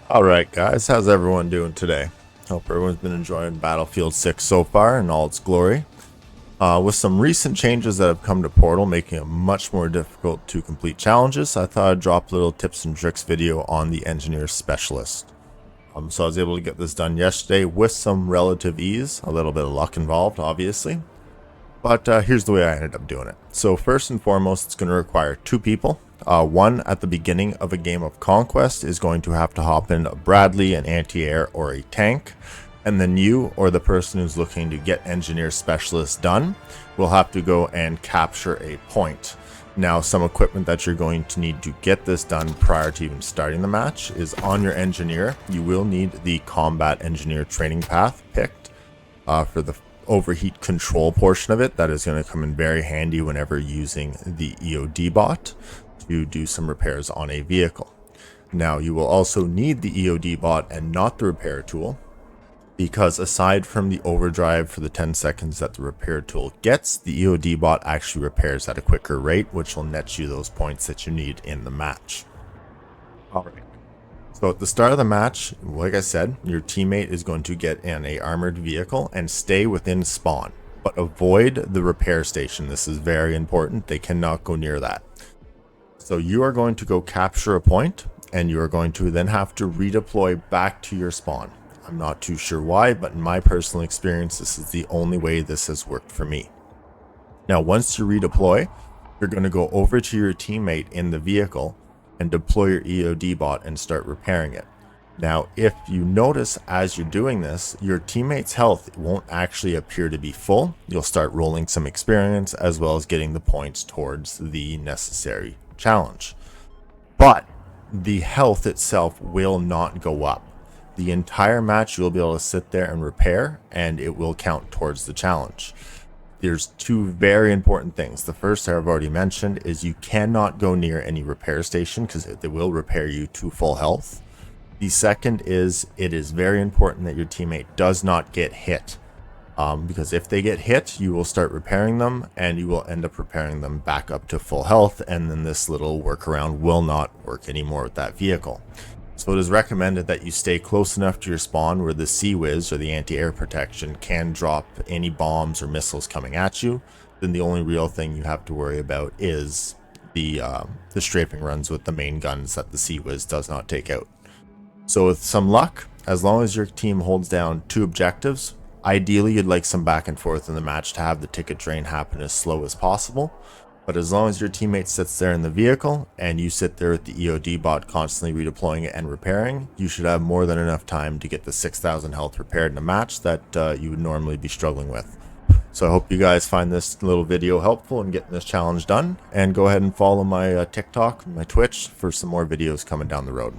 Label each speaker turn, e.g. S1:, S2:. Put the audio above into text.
S1: Alright guys, how's everyone doing today? Hope everyone's been enjoying Battlefield 6 so far in all its glory. With some recent changes that have come to Portal making it much more difficult to complete challenges, I thought I'd drop a little tips and tricks video on the Engineer Specialist. So I was able to get this done yesterday with some relative ease, a little bit of luck involved obviously. But here's the way I ended up doing it. So first and foremost, it's going to require two people. One at the beginning of a game of Conquest is going to have to hop in a Bradley, an anti-air, or a tank. And then you, or the person who's looking to get Engineer Specialist done, will have to go and capture a point. Now, some equipment that you're going to need to get this done prior to even starting the match is on your Engineer. You will need the Combat Engineer training path picked for the overheat control portion of it. That is going to come in very handy whenever using the EOD bot to do some repairs on a vehicle. Now you will also need the EOD bot and not the repair tool, because aside from the overdrive for the 10 seconds that the repair tool gets, the EOD bot actually repairs at a quicker rate, which will net you those points that you need in the match. Alright. So at the start of the match, like I said, your teammate is going to get in a armored vehicle and stay within spawn, but avoid the repair station. This is very important. They cannot go near that. So you are going to go capture a point, and you are going to then have to redeploy back to your spawn. I'm not too sure why, but in my personal experience, this is the only way this has worked for me. Now, once you redeploy, you're going to go over to your teammate in the vehicle and deploy your EOD bot and start repairing it. Now, if you notice as you're doing this, your teammate's health won't actually appear to be full. You'll start rolling some experience as well as getting the points towards the necessary challenge. But the health itself will not go up. The entire match you'll be able to sit there and repair, and it will count towards the challenge. There's two very important things. The first I've already mentioned is you cannot go near any repair station because they will repair you to full health. The second is it is very important that your teammate does not get hit, because if they get hit, you will start repairing them and you will end up repairing them back up to full health, and then this little workaround will not work anymore with that vehicle. So it is recommended that you stay close enough to your spawn where the Sea-Wiz or the anti-air protection can drop any bombs or missiles coming at you. Then the only real thing you have to worry about is the strafing runs with the main guns that the Sea-Wiz does not take out. So with some luck, as long as your team holds down two objectives, ideally you'd like some back and forth in the match to have the ticket drain happen as slow as possible. But as long as your teammate sits there in the vehicle and you sit there with the EOD bot constantly redeploying it and repairing, you should have more than enough time to get the 6,000 health repaired in a match that you would normally be struggling with. So I hope you guys find this little video helpful in getting this challenge done, and go ahead and follow my TikTok, my Twitch for some more videos coming down the road.